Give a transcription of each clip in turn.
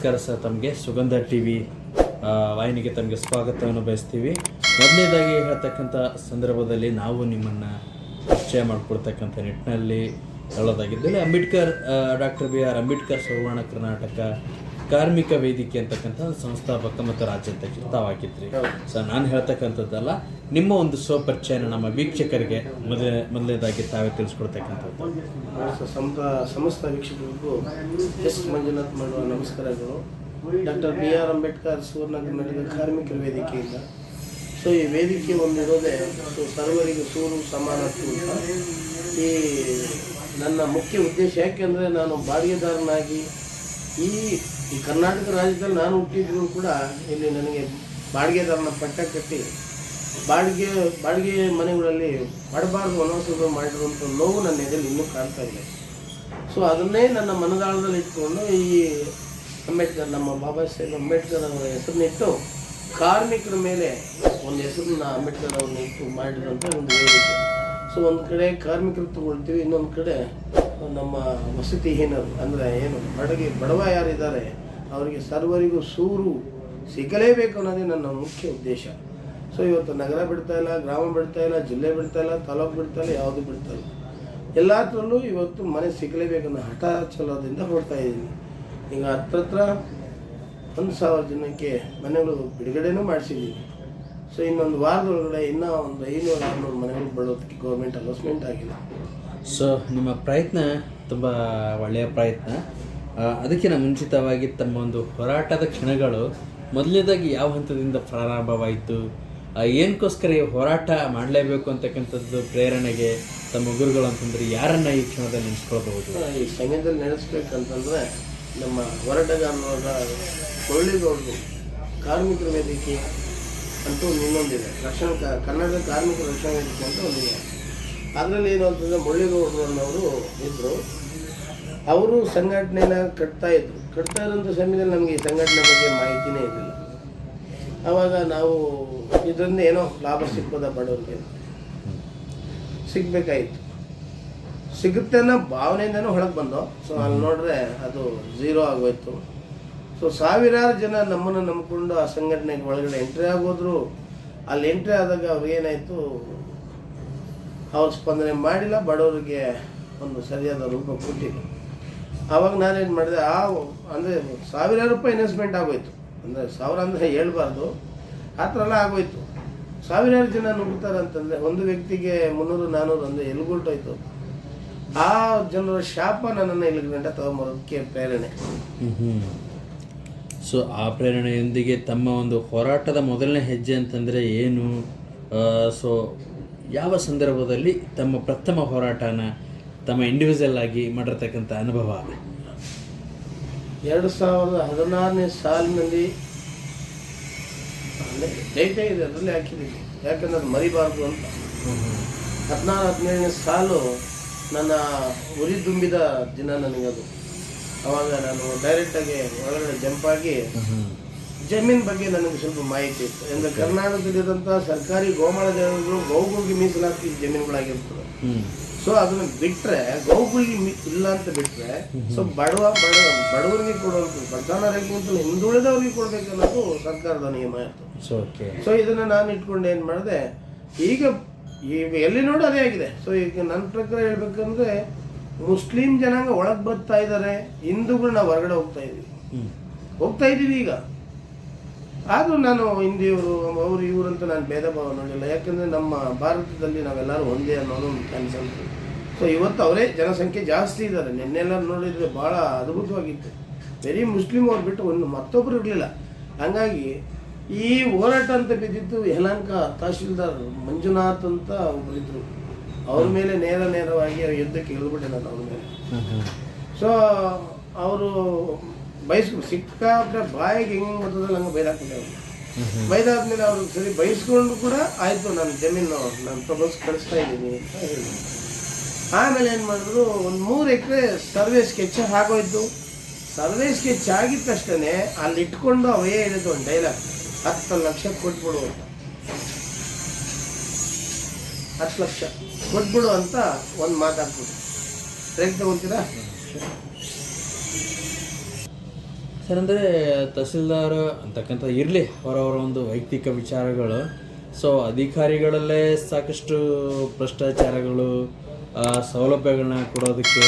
ನಮಸ್ಕಾರ ಸರ್. ತಮಗೆ ಸುಗಂಧ ಟಿವಿ ವಾಹಿನಿಗೆ ತಮಗೆ ಸ್ವಾಗತವನ್ನು ಬಯಸ್ತೀವಿ. ಮೊದಲನೇದಾಗಿ ಹೇಳ್ತಕ್ಕಂಥ ಸಂದರ್ಭದಲ್ಲಿ ನಾವು ನಿಮ್ಮನ್ನು ಪರಿಚಯ ಮಾಡಿಕೊಡ್ತಕ್ಕಂಥ ನಿಟ್ಟಿನಲ್ಲಿ ಹೇಳೋದಾಗಿದ್ದಲ್ಲಿ doctor B R Ambedkar Suvarna Karnataka ಕಾರ್ಮಿಕ ವೇದಿಕೆ ಅಂತಕ್ಕಂಥ ಸಂಸ್ಥಾಪಕ ಮತ್ತು ರಾಜ್ಯಾಧ್ಯಕ್ಷರು ತಾವಾಗಿದ್ರಿ. ಸೊ ನಾನು ಹೇಳ್ತಕ್ಕಂಥದ್ದಲ್ಲ, ನಿಮ್ಮ ಒಂದು ಸ್ವಪರಿಚಯನ ನಮ್ಮ ವೀಕ್ಷಕರಿಗೆ ಮೊದಲನೇದಾಗಿ ತಾವೇ ತಿಳಿಸ್ಕೊಡ್ತಕ್ಕಂಥದ್ದು. ಸಮಸ್ತ ವೀಕ್ಷಕರಿಗೂ ಎಸ್ ಮಂಜುನಾಥ್ ಮಾಡುವ ನಮಸ್ಕಾರಗಳು. Doctor B R Ambedkar Suvarna Karnataka ಕಾರ್ಮಿಕರ ವೇದಿಕೆಯಿಂದ. ಸೊ ಈ ವೇದಿಕೆ ಒಂದಿರೋದೇ ಸರ್ವರಿಗೂ ಸೂರು ಸಮಾನತ್ವ ಅಂತ ಈ ನನ್ನ ಮುಖ್ಯ ಉದ್ದೇಶ. ಯಾಕೆಂದರೆ ನಾನು ಬಾಡಿಗೆದಾರನಾಗಿ ಈ ಕರ್ನಾಟಕ ರಾಜ್ಯದಲ್ಲಿ ನಾನು ಹುಟ್ಟಿದ್ರು ಕೂಡ ಇಲ್ಲಿ ನನಗೆ ಬಾಡಿಗೆದಾರನ ಪಟ್ಟ ಕಟ್ಟಿ ಬಾಡಿಗೆ ಮನೆಗಳಲ್ಲಿ ಮಾಡಬಾರ್ದು ವನವಾಸ ಮಾಡಿರುವಂಥ ನೋವು ನನ್ನ ಎದೆಯಲ್ಲಿ ಇನ್ನೂ ಕಾಣ್ತಾ ಇದೆ. ಸೊ ಅದನ್ನೇ ನನ್ನ ಮನದಾಳದಲ್ಲಿ ಇಟ್ಕೊಂಡು ಈ ಅಂಬೇಡ್ಕರ್, ನಮ್ಮ ಬಾಬಾ ಸಾಹೇಬ್ ಅಂಬೇಡ್ಕರ್ ಅವರ ಹೆಸರನ್ನಿಟ್ಟು ಕಾರ್ಮಿಕರ ಮೇಲೆ ಒಂದು ಹೆಸರನ್ನ ಅಂಬೇಡ್ಕರ್ ಅವ್ರನ್ನ ಇಟ್ಟು ಮಾಡಿದಂಥ ಒಂದು ವೇದಿಕೆ. ಸೊ ಒಂದು ಕಡೆ ಕಾರ್ಮಿಕರು ತಗೊಳ್ತೀವಿ, ಇನ್ನೊಂದು ಕಡೆ ನಮ್ಮ ವಸತಿಹೀನರು ಅಂದರೆ ಏನು ಬಡವ ಯಾರಿದ್ದಾರೆ ಅವರಿಗೆ ಸರ್ವರಿಗೂ ಸೂರು ಸಿಗಲೇಬೇಕು ಅನ್ನೋದೇ ನನ್ನ ಮುಖ್ಯ ಉದ್ದೇಶ. ಸೊ ಇವತ್ತು ನಗರ ಬಿಡ್ತಾ ಇಲ್ಲ, ಗ್ರಾಮ ಬಿಡ್ತಾ ಇಲ್ಲ, ಜಿಲ್ಲೆ ಬಿಡ್ತಾ ಇಲ್ಲ, ತಾಲೂಕು ಬಿಡ್ತಾ ಇಲ್ಲ, ಯಾವುದು ಬಿಡ್ತಾ ಇಲ್ಲ, ಎಲ್ಲತ್ರಲ್ಲೂ ಇವತ್ತು ಮನೆ ಸಿಗಲೇಬೇಕನ್ನೋ ಹಠ ಛಲದಿಂದ ಹೊರಡ್ತಾ ಇದ್ದೀನಿ. ಈಗ ಹತ್ರ 1,000 ಜನಕ್ಕೆ ಮನೆಗಳು ಬಿಡುಗಡೆನೂ ಮಾಡಿಸಿದ್ದೀವಿ. ಸೊ ಇನ್ನೊಂದು ವಾರದೊಳಗಡೆ ಇನ್ನೂ ಒಂದು 500-600 ಮನೆಗಳು ಬರೋದಕ್ಕೆ ಗೌರ್ಮೆಂಟ್ ಅನೌನ್ಸ್ಮೆಂಟ್ ಆಗಿದೆ. ಸೊ ನಿಮ್ಮ ಪ್ರಯತ್ನ ತುಂಬ ಒಳ್ಳೆಯ ಪ್ರಯತ್ನ. ಅದಕ್ಕಿಂತ ಮುಂಚಿತವಾಗಿ ತಮ್ಮ ಒಂದು ಹೋರಾಟದ ಕ್ಷಣಗಳು ಮೊದಲನೇದಾಗಿ ಯಾವ ಹಂತದಿಂದ ಪ್ರಾರಂಭವಾಯಿತು, ಏನಕ್ಕೋಸ್ಕರ ಈ ಹೋರಾಟ ಮಾಡಲೇಬೇಕು ಅಂತಕ್ಕಂಥದ್ದು ಪ್ರೇರಣೆಗೆ ತಮ್ಮ ಗುರುಗಳು ಅಂತಂದರೆ ಯಾರನ್ನು ಈ ಕ್ಷಣದಲ್ಲಿ ನೆನೆಸ್ಕೊಳ್ಬಹುದು? ಈ ಸಂಘದಲ್ಲಿ ನೆನೆಸ್ಬೇಕಂತಂದರೆ ನಮ್ಮ ಹೋರಾಟಗಾರರಾದ ಕೊಳ್ಳಿಗೌಡರು ಕಾರ್ಮಿಕರ ವೇದಿಕೆ ಅಂತೂ ಇನ್ನೊಂದಿದೆ, ಕರ್ನಾಟಕ ಕಾರ್ಮಿಕರ ರಕ್ಷಣಾ ವೇದಿಕೆ ಅಂತ ಒಂದಿದೆ. ಅದರಲ್ಲಿ ಏನು ಅಂತಂದರೆ ಮುರಳೀಗೌಡರು ಅನ್ನೋರು ಇದ್ದರು. ಅವರು ಸಂಘಟನೆನ ಕಟ್ತಾ ಇರೋಂಥ ಸಮಯದಲ್ಲಿ ನಮಗೆ ಈ ಸಂಘಟನೆ ಬಗ್ಗೆ ಮಾಹಿತಿನೇ ಇರಲಿಲ್ಲ. ಆವಾಗ ನಾವು ಇದರಿಂದ ಏನೋ ಲಾಭ ಸಿಗ್ಬೋದ ಬಡವ್ರಿಗೆ ಸಿಗಬೇಕಾಯಿತು, ಸಿಗುತ್ತೆ ಅನ್ನೋ ಭಾವನೆಯಿಂದನೂ ಹೊಳಗೆ ಬಂದೋ. ಸೊ ಅಲ್ಲಿ ನೋಡಿದ್ರೆ ಅದು 0 ಆಗೋಯ್ತು. ಸೊ ಸಾವಿರಾರು ಜನ ನಮ್ಮನ್ನು ನಂಬಿಕೊಂಡು ಆ ಸಂಘಟನೆಗೆ ಒಳಗಡೆ ಎಂಟ್ರಿ ಆಗೋದ್ರು. ಅಲ್ಲಿ ಎಂಟ್ರಿ ಆದಾಗ ಅವ್ರಿಗೇನಾಯಿತು, ಅವ್ರು ಸ್ಪಂದನೆ ಮಾಡಿಲ್ಲ, ಬಡವರಿಗೆ ಒಂದು ಸರಿಯಾದ ರೂಪ ಕೊಟ್ಟಿಲ್ಲ. ಆವಾಗ ನಾನೇನು ಮಾಡಿದೆ, ಅಂದರೆ ಸಾವಿರಾರು ರೂಪಾಯಿ ಇನ್ವೆಸ್ಟ್ಮೆಂಟ್ ಆಗೋಯ್ತು. ಅಂದರೆ 1000 ಅಂದರೆ ಹೇಳ್ಬಾರ್ದು, ಆ ಥರ ಎಲ್ಲ ಆಗೋಯ್ತು. ಸಾವಿರಾರು ಜನ ನುಗ್ತಾರೆ ಅಂತಂದರೆ ಒಂದು ವ್ಯಕ್ತಿಗೆ 300-400 ಅಂದರೆ ಎಲ್ಗೊಟ್ಟೋಯ್ತು. ಆ ಜನರ ಶಾಪ ನನ್ನನ್ನು ಇಲ್ಲಿ ಗಂಟೆ ತಗೊಂಬರೋದಕ್ಕೆ ಪ್ರೇರಣೆ. ಸೊ ಆ ಪ್ರೇರಣೆಯೊಂದಿಗೆ ತಮ್ಮ ಒಂದು ಹೋರಾಟದ ಮೊದಲನೇ ಹೆಜ್ಜೆ ಅಂತಂದರೆ ಏನು? ಸೊ ಯಾವ ಸಂದರ್ಭದಲ್ಲಿ ತಮ್ಮ ಪ್ರಥಮ ಹೋರಾಟನ ತಮ್ಮ ಇಂಡಿವಿಜುವಲ್ ಆಗಿ ಮಾಡಿರ್ತಕ್ಕಂಥ ಅನುಭವ? 2016ನೇ ಸಾಲಿನಲ್ಲಿ ಡೇಟೇ ಇದೆ, ಅದರಲ್ಲಿ ಹಾಕಿದ್ದೀನಿ, ಯಾಕಂದ್ರೆ ಅದು ಮರಿಬಾರ್ದು ಅಂತ. 16-17ನೇ ಸಾಲು ನನ್ನ ಉರಿ ತುಂಬಿದ ದಿನ ನನಗದು. ಆವಾಗ ನಾನು ಡೈರೆಕ್ಟಾಗಿ ಒಳಗಡೆ ಜಂಪಾಗಿ ಜಮೀನು ಬಗ್ಗೆ ನನಗೆ ಸ್ವಲ್ಪ ಮಾಹಿತಿ ಇತ್ತು. ಅಂದರೆ ಕರ್ನಾಟಕದಲ್ಲಿರೋಂಥ ಸರ್ಕಾರಿ ಗೋಮಾಳಗಳು ಗೌಗಳಿಗೆ ಮೀಸಲಾತಿ ಜಮೀನುಗಳಾಗಿರ್ತದೆ. ಸೊ ಅದನ್ನು ಬಿಟ್ಟರೆ ಗೌಗಳಿಗೆ ಇಲ್ಲ ಅಂತ ಬಿಟ್ಟರೆ ಸೊ ಬಡವರಿಗೆ ಕೊಡುವಂಥ ಪ್ರಧಾನ ರೈತರಿಗಿಂತ ಹಿಂದುಳಿದವರಿಗೆ ಕೊಡಬೇಕು ಅನ್ನೋದು ಸರ್ಕಾರದ ನಿಯಮ ಇತ್ತು. ಸೊ ಇದನ್ನು ನಾನು ಇಟ್ಕೊಂಡು ಏನು ಮಾಡಿದೆ, ಈಗ ಎಲ್ಲಿ ನೋಡಿ ಅದೇ ಆಗಿದೆ. ಸೊ ಈಗ ನನ್ನ ಪ್ರಕಾರ ಹೇಳ್ಬೇಕಂದ್ರೆ ಮುಸ್ಲಿಂ ಜನಾಂಗ ಒಳಗೆ ಬರ್ತಾ ಇದ್ದಾರೆ, ಹಿಂದೂಗಳು ನಾವು ಹೊರಗಡೆ ಹೋಗ್ತಾ ಇದ್ದೀವಿ ಈಗ. ಆದರೂ ನಾನು ಹಿಂದಿಯವರು ಅವರು ಇವರು ಅಂತ ನಾನು ಭೇದ ಭಾವ ನೋಡಿಲ್ಲ. ಯಾಕಂದರೆ ನಮ್ಮ ಭಾರತದಲ್ಲಿ ನಾವೆಲ್ಲರೂ ಒಂದೇ ಅನ್ನೋದು ಒಂದು ಕನಸಂತು. ಸೊ ಇವತ್ತು ಅವರೇ ಜನಸಂಖ್ಯೆ ಜಾಸ್ತಿ ಇದ್ದಾರೆ. ನಿನ್ನೆಲ್ಲ ನೋಡಿದರೆ ಭಾಳ ಅದ್ಭುತವಾಗಿತ್ತು. ಬರೀ ಮುಸ್ಲಿಂ ಅವ್ರು ಬಿಟ್ಟು ಮತ್ತೊಬ್ಬರು ಇರಲಿಲ್ಲ. ಹಾಗಾಗಿ ಈ ಹೋರಾಟ ಅಂತ ಬಿದ್ದಿತ್ತು ಯಲಹಂಕ ತಹಶೀಲ್ದಾರ್ ಮಂಜುನಾಥ್ ಅಂತ ಒಬ್ಬರಿದ್ದರು. ಅವ್ರ ಮೇಲೆ ನೇರವಾಗಿ ಯುದ್ಧಕ್ಕೆ ಇಳಿದ್ಬಿಟ್ಟೆ ನಾನು ಅವ್ರ ಮೇಲೆ. ಸೊ ಅವರು ಸಿಕ್ಕಾಪಟ್ಟೆ ಬಾಯಿಗೆ ಹೆಂಗೆ ಬರ್ತದಲ್ಲ ಹಂಗೆ ಬೈದಾಕ್ಬಿಟ್ಟೆ ಅವರು. ಬೈದಾದ್ಮೇಲೆ ಅವರು ಸರಿ ಬೈಸ್ಕೊಂಡು ಕೂಡ ಆಯಿತು, ನನ್ನ ಜಮೀನು ನಾನು ಪ್ರಬೋಸ್ ಕಳಿಸ್ತಾ ಇದ್ದೀನಿ ಅಂತ ಹೇಳಿದ್ರು. ಆಮೇಲೆ ಏನು ಮಾಡಿದ್ರು, ಒಂದು 3 ಎಕರೆ ಸರ್ವೆ ಸ್ಕೆಚ್ ಆಗೋಯ್ತು. ಸರ್ವೆ ಸ್ಕೆಚ್ ಆಗಿದ ತಕ್ಷಣ ಅಲ್ಲಿ ಇಟ್ಕೊಂಡು ಅವೇ ಹೇಳಿದ್ದು ಒಂದು ಡೈಲಾಗ್, 10 ಲಕ್ಷ ಕೊಟ್ಬಿಡು ಅಂತ. 10 ಲಕ್ಷ ಕೊಟ್ಬಿಡು ಅಂತ ಒಂದು ಮಾತಾಡ್ಬಿಟ್ಟು ಬ್ರೇಕ್ ತಗೊಳ್ತೀರಾ? ಸರ್ ಅಂದರೆ ತಹಸೀಲ್ದಾರ್ ಅಂತಕ್ಕಂಥ ಇರಲಿ ಅವರವರ ಒಂದು ವೈಯಕ್ತಿಕ ವಿಚಾರಗಳು. ಸೊ ಅಧಿಕಾರಿಗಳಲ್ಲೇ ಸಾಕಷ್ಟು ಭ್ರಷ್ಟಾಚಾರಗಳು, ಸೌಲಭ್ಯಗಳನ್ನ ಕೊಡೋದಕ್ಕೆ,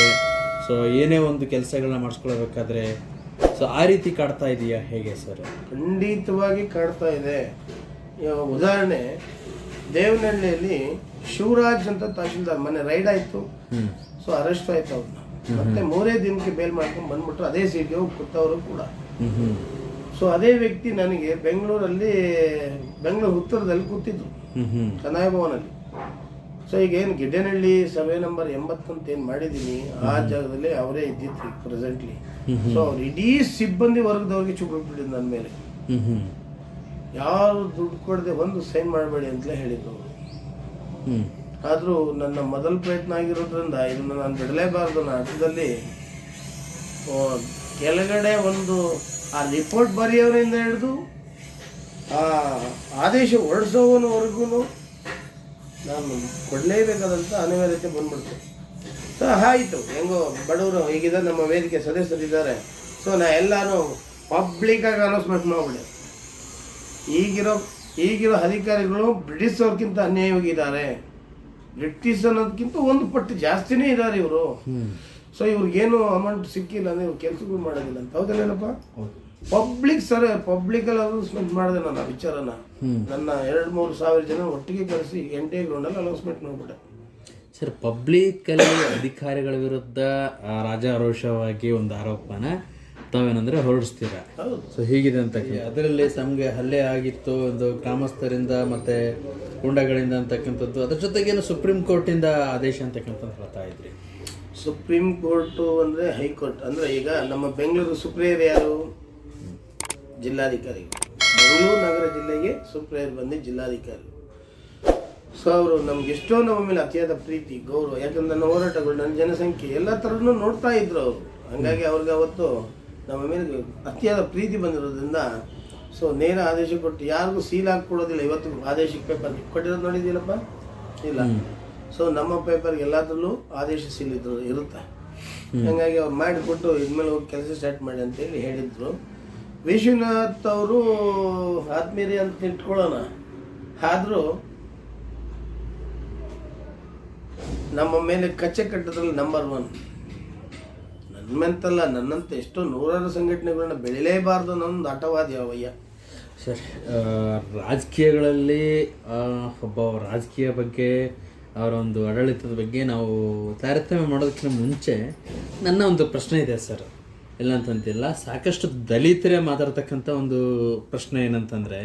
ಸೊ ಏನೇ ಒಂದು ಕೆಲಸಗಳನ್ನ ಮಾಡಿಸ್ಕೊಳ್ಬೇಕಾದ್ರೆ ಸೊ ಆ ರೀತಿ ಕಾಡ್ತಾ ಇದೆಯಾ ಹೇಗೆ ಸರ್? ಖಂಡಿತವಾಗಿ ಕಾಡ್ತಾ ಇದೆ. ಇವಾಗ ಉದಾಹರಣೆ, ದೇವನಹಳ್ಳಿಯಲ್ಲಿ ಶಿವರಾಜ್ ಅಂತ ತಹಶೀಲ್ದಾರ್ ಮೊನ್ನೆ ರೈಡ್ ಆಯಿತು, ಸೊ ಅರೆಸ್ಟ್ ಆಯ್ತು ಅವ್ರನ್ನ. ಮತ್ತೆ 3 ದಿನಕ್ಕೆ ಬೇಲ್ ಮಾಡ್ಕೊಂಡು ಬಂದ್ಬಿಟ್ರು. ಅದೇ ಸೀಟ್ಗೆ ಹೋಗಿ ಕೂತವರು ಕೂಡ. ಸೊ ಅದೇ ವ್ಯಕ್ತಿ ನನಗೆ ಬೆಂಗಳೂರು ಉತ್ತರದಲ್ಲಿ ಕೂತಿದ್ರು, ಕಂದಾಯ ಭವನಲ್ಲಿ. ಸೊ ಈಗ ಏನು ಗಿಡ್ಡನಹಳ್ಳಿ ಸರ್ವೆ ನಂಬರ್ 80 ಅಂತ ಏನು ಮಾಡಿದ್ದೀನಿ, ಆ ಜಾಗದಲ್ಲಿ ಅವರೇ ಇದ್ದಿತ್ತು ಪ್ರೆಸೆಂಟ್ಲಿ. ಸೊ ಅವ್ರು ಇಡೀ ಸಿಬ್ಬಂದಿ ವರ್ಗದವ್ರಿಗೆ ಚುಪ್ಪಿಟ್ಟಿದ್ದು ನನ್ನ ಮೇಲೆ. ಯಾರು ದುಡ್ಡು ಕೊಡದೆ ಒಂದು ಸೈನ್ ಮಾಡಬೇಡಿ ಅಂತಲೇ ಹೇಳಿದ್ರು. ಆದರೂ ನನ್ನ ಮೊದಲ ಪ್ರಯತ್ನ ಆಗಿರೋದ್ರಿಂದ ಇದನ್ನು ನಾನು ಬಿಡಲೇಬಾರ್ದು. ನಾಟಕದಲ್ಲಿ ಕೆಳಗಡೆ ಒಂದು ಆ ರಿಪೋರ್ಟ್ ಬರೆಯೋರಿಂದ ಹಿಡಿದು ಆ ಆದೇಶ ಹೊರಡಿಸೋವನವರೆಗೂ ನಾನು ಕೊಡಲೇಬೇಕಾದಂಥ ಅನಿವಾರ್ಯತೆ ಬಂದ್ಬಿಡ್ತು. ಸೊ ಆಯಿತು, ಹೆಂಗೋ ಬಡವರು ಹೀಗಿದೆ, ನಮ್ಮ ವೇದಿಕೆ ಸದಸ್ಯರಿದ್ದಾರೆ, ಸೊ ನಾ ಎಲ್ಲರೂ ಪಬ್ಲಿಕ್ಕಾಗಿ ಅನೌನ್ಸ್ಮೆಂಟ್ ಮಾಡಿಬಿಡೆ. ಈಗಿರೋ ಅಧಿಕಾರಿಗಳು ಬ್ರಿಟಿಷ್ ಅವ್ರಿಗಿಂತ ಅನ್ಯಾಯವಾಗಿದ್ದಾರೆ. ಬ್ರಿಟಿಷ್ ಅನ್ನೋದಕ್ಕಿಂತ ಒಂದು ಪಟ್ಟು ಜಾಸ್ತಿನೇ ಇದ್ದಾರೆ ಇವರು. ಸೊ ಇವ್ರಿಗೇನು ಅಮೌಂಟ್ ಸಿಕ್ಕಿಲ್ಲ ಅಂದರೆ ಇವ್ರು ಕೆಲಸಗಳು ಮಾಡೋದಿಲ್ಲ ಅಂತ. ಹೌದಲ್ಲೇನಪ್ಪ? ಪಬ್ಲಿಕಲ್ಲಿ ಅನೌನ್ಸ್ಮೆಂಟ್ ಮಾಡಿದೆ ನಾನು ಆ ವಿಚಾರನ. ನನ್ನ 2-3 ಸಾವಿರ ಜನ ಒಟ್ಟಿಗೆ ಕಳಿಸಿ NTA ಗ್ರೌಂಡಲ್ಲಿ ಅನೌನ್ಸ್ಮೆಂಟ್ ಮಾಡಿಬಿಟ್ಟೆ. ಸರ್, ಪಬ್ಲಿಕ್ಕಲ್ಲಿ ಅಧಿಕಾರಿಗಳ ವಿರುದ್ಧ ರಾಜಾರೋಷವಾಗಿ ಒಂದು ಆರೋಪನ ತಾವೇನಂದ್ರೆ ಹೊರಡಿಸ್ತೀರ. ಸೊ ಹೀಗಿದೆ ಅಂತ. ಅದರಲ್ಲಿ ನಮಗೆ ಹಲ್ಲೆ ಆಗಿತ್ತು ಒಂದು ಗ್ರಾಮಸ್ಥರಿಂದ ಮತ್ತೆ ಗೂಂಡಾಗಳಿಂದ ಅಂತಕ್ಕಂಥದ್ದು. ಅದ್ರ ಜೊತೆಗೇನು ಸುಪ್ರೀಂ ಕೋರ್ಟಿಂದ ಆದೇಶ ಅಂತಕ್ಕಂಥದ್ದು ಹೇಳ್ತಾ ಇದ್ರಿ. ಸುಪ್ರೀಂ ಕೋರ್ಟು ಅಂದರೆ ಹೈಕೋರ್ಟ್. ಅಂದರೆ ಈಗ ನಮ್ಮ ಬೆಂಗಳೂರು ಸುಪ್ರಿಯರ್ ಯಾರು? ಜಿಲ್ಲಾಧಿಕಾರಿ. ಬೆಂಗಳೂರು ನಗರ ಜಿಲ್ಲೆಗೆ ಸುಪ್ರಿಯರ್ ಬಂದು ಜಿಲ್ಲಾಧಿಕಾರಿ. ಸೊ ಅವರು ನಮ್ಗೆ ಎಷ್ಟೋ ನಮ್ಮ ಮೇಲೆ ಅತಿಯಾದ ಪ್ರೀತಿ, ಗೌರವ. ಯಾಕಂದ್ರೆ ನನ್ನ ಹೋರಾಟಗಳು, ನನ್ನ ಜನಸಂಖ್ಯೆ ಎಲ್ಲ ಥರನೂ ನೋಡ್ತಾ ಇದ್ರು ಅವರು. ಹಾಗಾಗಿ ಅವ್ರಿಗೆ ಅವತ್ತು ನಮ್ಮ ಮೇಲೆ ಅತಿಯಾದ ಪ್ರೀತಿ ಬಂದಿರೋದ್ರಿಂದ ಸೊ ನೇರ ಆದೇಶ ಕೊಟ್ಟು ಯಾರಿಗೂ ಸೀಲ್ ಹಾಕ್ಕೊಡೋದಿಲ್ಲ. ಇವತ್ತು ಆದೇಶಕ್ಕೆ ಪೇಪರ್ ಕೊಟ್ಟಿರೋದು ನೋಡಿದ್ದೀನಪ್ಪ? ಇಲ್ಲ. ಸೊ ನಮ್ಮ ಪೇಪರ್ಗೆ ಎಲ್ಲದರಲ್ಲೂ ಆದೇಶ ಸೀಲ್ ಇರುತ್ತೆ. ಹಾಗಾಗಿ ಅವ್ರು ಮಾಡಿಕೊಟ್ಟು ಇದ್ಮೇಲೆ ಹೋಗಿ ಕೆಲಸ ಸ್ಟಾರ್ಟ್ ಮಾಡಿ ಅಂತೇಳಿ ಹೇಳಿದ್ರು. ವಿಶ್ವನಾಥ್ ಅವರು ಆತ್ಮೀಯರೇ ಅಂತ ಇಟ್ಕೊಳ್ಳೋಣ, ಆದರೂ ನಮ್ಮ ಮೇಲೆ ಕಚ್ಚೆ ಕಟ್ಟೋದ್ರಲ್ಲಿ ನಂಬರ್ 1. ನನ್ನಂತಲ್ಲ, ನನ್ನಂತ ಎಷ್ಟೋ 100 ಸಂಘಟನೆಗಳನ್ನ ಬೆಳಿಲೇಬಾರ್ದು ಅನ್ನೊಂದು ಹಠವಾದಿ ಅವಯ್ಯ. ಸರ್, ರಾಜಕೀಯಗಳಲ್ಲಿ ಒಬ್ಬ ರಾಜಕೀಯ ಬಗ್ಗೆ, ಅವರ ಒಂದು ಆಡಳಿತದ ಬಗ್ಗೆ ನಾವು ತಾರತಮ್ಯ ಮಾಡೋದಕ್ಕಿಂತ ಮುಂಚೆ ನನ್ನ ಒಂದು ಪ್ರಶ್ನೆ ಇದೆ ಸರ್. ಇಲ್ಲ ಅಂತಂತಿಲ್ಲ, ಸಾಕಷ್ಟು ದಲಿತರೇ ಮಾತಾಡ್ತಕ್ಕಂಥ ಒಂದು ಪ್ರಶ್ನೆ ಏನಂತಂದರೆ,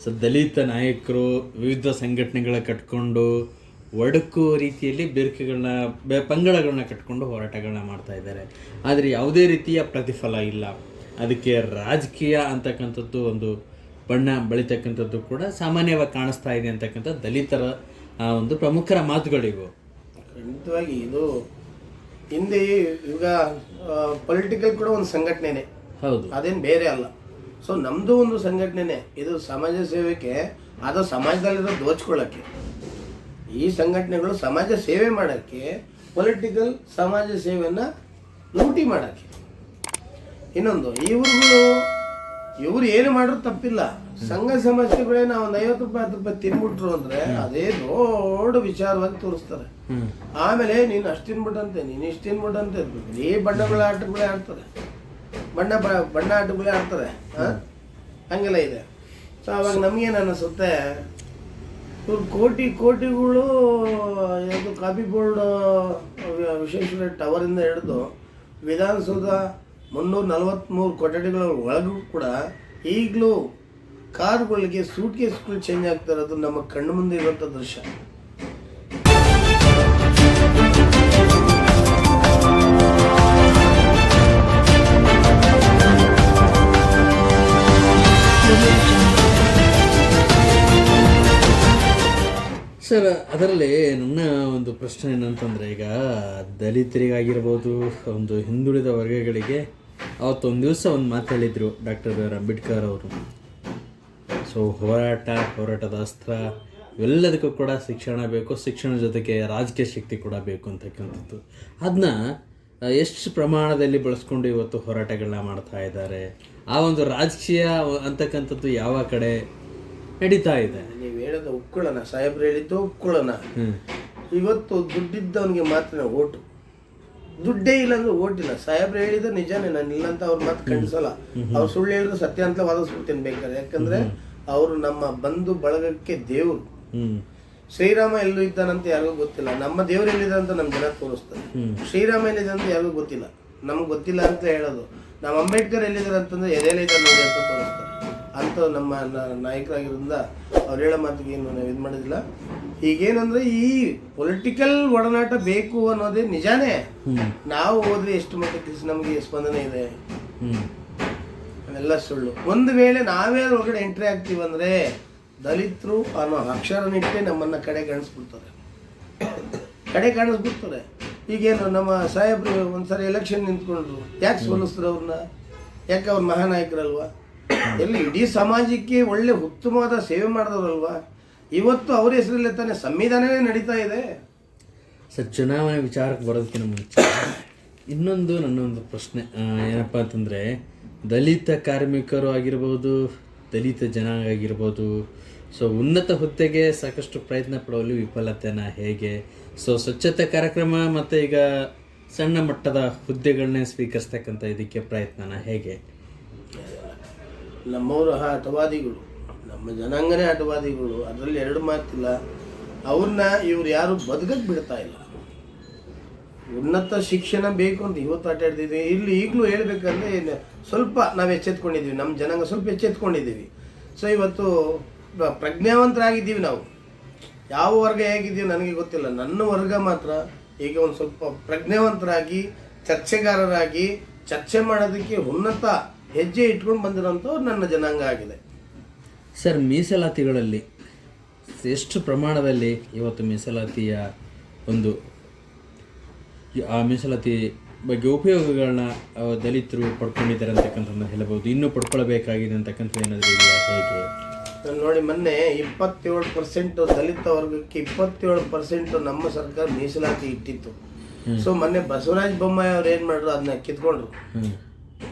ಸೊ ದಲಿತ ನಾಯಕರು ವಿವಿಧ ಸಂಘಟನೆಗಳ ಕಟ್ಕೊಂಡು ಒಡಕು ರೀತಿಯಲ್ಲಿ ಬೇರ್ಕೆಗಳನ್ನ ಪಂಗಡಗಳನ್ನ ಕಟ್ಕೊಂಡು ಹೋರಾಟಗಳನ್ನ ಮಾಡ್ತಾ ಇದ್ದಾರೆ. ಆದರೆ ಯಾವುದೇ ರೀತಿಯ ಪ್ರತಿಫಲ ಇಲ್ಲ. ಅದಕ್ಕೆ ರಾಜಕೀಯ ಅಂತಕ್ಕಂಥದ್ದು ಒಂದು ಬಣ್ಣ ಬಳಿತಕ್ಕಂಥದ್ದು ಕೂಡ ಸಾಮಾನ್ಯವಾಗಿ ಕಾಣಿಸ್ತಾ ಇದೆ ಅಂತಕ್ಕಂಥ ದಲಿತರ ಒಂದು ಪ್ರಮುಖರ ಮಾತುಗಳಿವು. ಖಂಡಿತವಾಗಿ ಇದು ಹಿಂದೆ ಈಗ ಪೊಲಿಟಿಕಲ್ ಕೂಡ ಒಂದು ಸಂಘಟನೆನೇ. ಹೌದು, ಅದೇನು ಬೇರೆ ಅಲ್ಲ. ಸೊ ನಮ್ಮದು ಒಂದು ಸಂಘಟನೆನೇ. ಇದು ಸಮಾಜ ಸೇವೆಗೆ, ಅದು ಸಮಾಜದಲ್ಲಿರೋ ದೋಚ್ಕೊಳ್ಳೋಕ್ಕೆ. ಈ ಸಂಘಟನೆಗಳು ಸಮಾಜ ಸೇವೆ ಮಾಡೋಕ್ಕೆ, ಪೊಲಿಟಿಕಲ್ ಸಮಾಜ ಸೇವೆಯನ್ನು ಲೂಟಿ ಮಾಡೋಕ್ಕೆ. ಇನ್ನೊಂದು, ಇವರು ಏನು ಮಾಡೋದು ತಪ್ಪಿಲ್ಲ. ಸಂಘ ಸಂಸ್ಥೆಗಳೇ ನಾವು ಒಂದು 50 ರೂಪಾಯಿ 10 ರೂಪಾಯಿ ತಿನ್ಬಿಟ್ರು ಅಂದರೆ ಅದೇ ದೊಡ್ಡ ವಿಚಾರವಾಗಿ ತೋರಿಸ್ತಾರೆ. ಆಮೇಲೆ ನೀನು ಅಷ್ಟು ತಿನ್ಬಿಟ್ಟಂತೆ, ನೀನು ಇಷ್ಟು ತಿನ್ಬಿಟ್ಟಂತೆ, ಬರೀ ಬಣ್ಣಗಳ ಆಟಗಳೇ ಆಡ್ತಾರೆ, ಬಣ್ಣ ಆಟಗಳೇ ಆಡ್ತಾರೆ. ಹಂಗೆಲ್ಲ ಇದೆ. ಸೊ ಅವಾಗ ನಮಗೇನು ಅನ್ನಿಸುತ್ತೆ, ಇವ್ರು ಕೋಟಿಗಳು ಯಾವುದು ಕಾಪಿ ಬೋರ್ಡ್ ವಿಶ್ವೇಶ್ವರ ಟವರಿಂದ ಹಿಡಿದು ವಿಧಾನಸೌಧ 343 ಕೊಠಡಿಗಳ ಒಳಗೂ ಕೂಡ ಈಗಲೂ ಕಾರುಗಳಿಗೆ ಸೂಟ್ಕೇಸ್ಗಳು ಚೇಂಜ್ ಆಗ್ತಾ ಇರೋದು ನಮ್ಮ ಕಣ್ಣು ಮುಂದೆ ಇರುವಂಥ ದೃಶ್ಯ. ಸರ್, ಅದರಲ್ಲಿ ನನ್ನ ಒಂದು ಪ್ರಶ್ನೆ ಏನಂತಂದರೆ, ಈಗ ದಲಿತರಿಗಾಗಿರ್ಬೋದು, ಒಂದು ಹಿಂದುಳಿದ ವರ್ಗಗಳಿಗೆ ಅವತ್ತೊಂದು ದಿವಸ ಒಂದು ಮಾತು ಹೇಳಿದರು ಡಾಕ್ಟರ್ ಅಂಬೇಡ್ಕರ್ ಅವರು. ಸೊ ಹೋರಾಟದ ಅಸ್ತ್ರ ಇವೆಲ್ಲದಕ್ಕೂ ಕೂಡ ಶಿಕ್ಷಣ ಬೇಕು, ಶಿಕ್ಷಣ ಜೊತೆಗೆ ರಾಜಕೀಯ ಶಕ್ತಿ ಕೂಡ ಬೇಕು ಅಂತಕ್ಕಂಥದ್ದು. ಅದನ್ನ ಎಷ್ಟು ಪ್ರಮಾಣದಲ್ಲಿ ಬಳಸ್ಕೊಂಡು ಇವತ್ತು ಹೋರಾಟಗಳನ್ನ ಮಾಡ್ತಾ ಇದ್ದಾರೆ, ಆ ಒಂದು ರಾಜಕೀಯ ಅಂತಕ್ಕಂಥದ್ದು ಯಾವ ಕಡೆ ನಡೀತಾ ಇದೆ? ನೀವು ಹೇಳೋದು ಒಪ್ಕೊಳ್ಳೋಣ, ಸಾಹೇಬ್ರು ಹೇಳಿದ್ದು ಒಪ್ಕೊಳ್ಳೋಣ. ಇವತ್ತು ದುಡ್ಡಿದ್ದವನಿಗೆ ಮಾತ್ರ ಓಟು, ದುಡ್ಡೇ ಇಲ್ಲ ಅಂದ್ರೆ ಓಟಿಲ್ಲ. ಸಾಹೇಬ್ರು ಹೇಳಿದ್ರೆ ನಿಜಾನೇ, ನಾನು ಇಲ್ಲ ಅಂತ ಅವ್ರ ಮಾತು ಖಂಡಿಸಲ್ಲ. ಅವ್ರು ಸುಳ್ಳು ಹೇಳಿದ್ರೆ ಸತ್ಯ ಅಂತ ವಾದಿಸ್ಬಿಡ್ತೇನೆ ಬೇಕಾದ್ರೆ. ಯಾಕಂದ್ರೆ ಅವರು ನಮ್ಮ ಬಂಧು ಬಳಗಕ್ಕೆ ದೇವ್ರು. ಶ್ರೀರಾಮ ಎಲ್ಲೂ ಇದ್ದಾನಂತ ಯಾರಿಗೂ ಗೊತ್ತಿಲ್ಲ, ನಮ್ಮ ದೇವ್ರು ಎಲ್ಲಿದ್ದಾನಂತ ನಮ್ಮ ಜನ ತೋರಿಸ್ತಾರೆ. ಶ್ರೀರಾಮ ಎಲ್ಲಿದೆ ಅಂತ ಯಾರಿಗೂ ಗೊತ್ತಿಲ್ಲ, ನಮ್ಗೆ ಗೊತ್ತಿಲ್ಲ ಅಂತ ಹೇಳೋದು. ನಮ್ಮ ಅಂಬೇಡ್ಕರ್ ಎಲ್ಲಿದ್ದಾರೆ ಅಂತಂದ್ರೆ ಎದೆಲಿದ್ದಾರೆ ನೋಡಿ ಅಂತ ತೋರಿಸ್ತಾರೆ. ಅಂತ ನಮ್ಮ ನಾಯಕರಾಗಿರೋದ್ರಿಂದ ಅವ್ರು ಹೇಳೋ ಮಾತಿಗೆ ಏನು ನಾವು ಇದು ಮಾಡೋದಿಲ್ಲ. ಈಗೇನಂದ್ರೆ ಈ ಪೊಲಿಟಿಕಲ್ ಒಡನಾಟ ಬೇಕು ಅನ್ನೋದೇ ನಿಜಾನೇ. ನಾವು ಹೋದ್ರೆ ಎಷ್ಟು ಮಟ್ಟಕ್ಕೆ ನಮಗೆ ಸ್ಪಂದನೆ ಇದೆ, ಅದೆಲ್ಲ ಸುಳ್ಳು. ಒಂದು ವೇಳೆ ನಾವೇ ಒಳಗಡೆ ಎಂಟ್ರಿ ಆಗ್ತೀವಂದ್ರೆ ದಲಿತರು ಅನ್ನೋ ಅಕ್ಷರನಿಟ್ಟೆ ನಮ್ಮನ್ನ ಕಡೆ ಕಾಣಿಸ್ಬಿಡ್ತಾರೆ. ಈಗೇನು ನಮ್ಮ ಸಾಹೇಬ್ರು ಒಂದ್ಸರಿ ಎಲೆಕ್ಷನ್ ನಿಂತ್ಕೊಂಡ್ರು, ಯಾಕೆ ಸೋಲಿಸ್ತಾರೆ ಅವ್ರನ್ನ? ಯಾಕೆ ಅವ್ರ ಮಹಾನಾಯಕರಲ್ವಾ? ಎಲ್ಲಿ ಇಡೀ ಸಮಾಜಕ್ಕೆ ಒಳ್ಳೆ ಉತ್ತಮವಾದ ಸೇವೆ ಮಾಡಿದವರಲ್ವಾ? ಇವತ್ತು ಅವ್ರ ಹೆಸರಲ್ಲೇ ತಾನೇ ಸಂವಿಧಾನವೇ ನಡೀತಾ ಇದೆ. ಸರ್, ಚುನಾವಣೆ ವಿಚಾರಕ್ಕೆ ಬರೋದಕ್ಕಿಂತ ಮುಂಚೆ ಇನ್ನೊಂದು ನನ್ನೊಂದು ಪ್ರಶ್ನೆ ಏನಪ್ಪ ಅಂತಂದರೆ, ದಲಿತ ಕಾರ್ಮಿಕರು ಆಗಿರ್ಬೋದು, ದಲಿತ ಜನಾಂಗ ಆಗಿರ್ಬೋದು, ಸೊ ಉನ್ನತ ಹುದ್ದೆಗೆ ಸಾಕಷ್ಟು ಪ್ರಯತ್ನ ಪಡುವಲ್ಲಿ ವಿಫಲತೆನ ಹೇಗೆ? ಸೊ ಸ್ವಚ್ಛತೆ ಕಾರ್ಯಕ್ರಮ ಮತ್ತು ಈಗ ಸಣ್ಣ ಮಟ್ಟದ ಹುದ್ದೆಗಳನ್ನೇ ಸ್ವೀಕರಿಸ್ತಕ್ಕಂಥ ಇದಕ್ಕೆ ಪ್ರಯತ್ನನ ಹೇಗೆ? ನಮ್ಮವರು ಹಠವಾದಿಗಳು, ನಮ್ಮ ಜನಾಂಗನೇ ಹಠವಾದಿಗಳು, ಅದರಲ್ಲಿ ಎರಡು ಮಾತಿಲ್ಲ. ಅವ್ರನ್ನ ಇವ್ರು ಯಾರು ಬದುಕಕ್ಕೆ ಬಿಡ್ತಾ ಇಲ್ಲ. ಉನ್ನತ ಶಿಕ್ಷಣ ಬೇಕು ಅಂತ ಇವತ್ತು ಆಟ ಆಡ್ತಿದ್ವಿ. ಇಲ್ಲಿ ಈಗಲೂ ಹೇಳ್ಬೇಕಂದ್ರೆ ಸ್ವಲ್ಪ ನಾವು ಎಚ್ಚೆತ್ಕೊಂಡಿದ್ದೀವಿ, ನಮ್ಮ ಜನಾಂಗ ಸ್ವಲ್ಪ ಎಚ್ಚೆತ್ಕೊಂಡಿದ್ದೀವಿ. ಸೊ ಇವತ್ತು ಪ್ರಜ್ಞಾವಂತರಾಗಿದ್ದೀವಿ ನಾವು. ಯಾವ ವರ್ಗ ಹೇಗಿದ್ದೀವಿ ನನಗೆ ಗೊತ್ತಿಲ್ಲ, ನನ್ನ ವರ್ಗ ಮಾತ್ರ ಈಗ ಒಂದು ಸ್ವಲ್ಪ ಪ್ರಜ್ಞಾವಂತರಾಗಿ ಚರ್ಚೆಗಾರರಾಗಿ ಚರ್ಚೆ ಮಾಡೋದಕ್ಕೆ ಉನ್ನತ ಹೆಜ್ಜೆ ಇಟ್ಕೊಂಡು ಬಂದಿರೋಂಥವ್ರು ನನ್ನ ಜನಾಂಗ ಆಗಿದೆ. ಸರ್, ಮೀಸಲಾತಿಗಳಲ್ಲಿ ಎಷ್ಟು ಪ್ರಮಾಣದಲ್ಲಿ ಇವತ್ತು ಮೀಸಲಾತಿಯ ಒಂದು ಆ ಮೀಸಲಾತಿ ಬಗ್ಗೆ ಉಪಯೋಗಗಳನ್ನ ದಲಿತರು ಪಡ್ಕೊಂಡಿದ್ದಾರೆ ಅಂತಕ್ಕಂಥದ್ದು ಹೇಳ್ಬೋದು. ಇನ್ನೂ ಪಡ್ಕೊಳ್ಬೇಕಾಗಿದೆ ಅಂತಕ್ಕಂಥದ್ದು ಏನಾದರೂ ಇದೆಯಾ, ಹೇಗೆ? ನೋಡಿ, ಮೊನ್ನೆ 27% ದಲಿತ ವರ್ಗಕ್ಕೆ 27% ನಮ್ಮ ಸರ್ಕಾರ ಮೀಸಲಾತಿ ಇಟ್ಟಿತ್ತು. ಸೊ ಮೊನ್ನೆ ಬಸವರಾಜ ಬೊಮ್ಮಾಯಿ ಅವ್ರು ಏನು ಮಾಡಿದ್ರು, ಅದನ್ನ ಕಿತ್ಕೊಂಡ್ರು.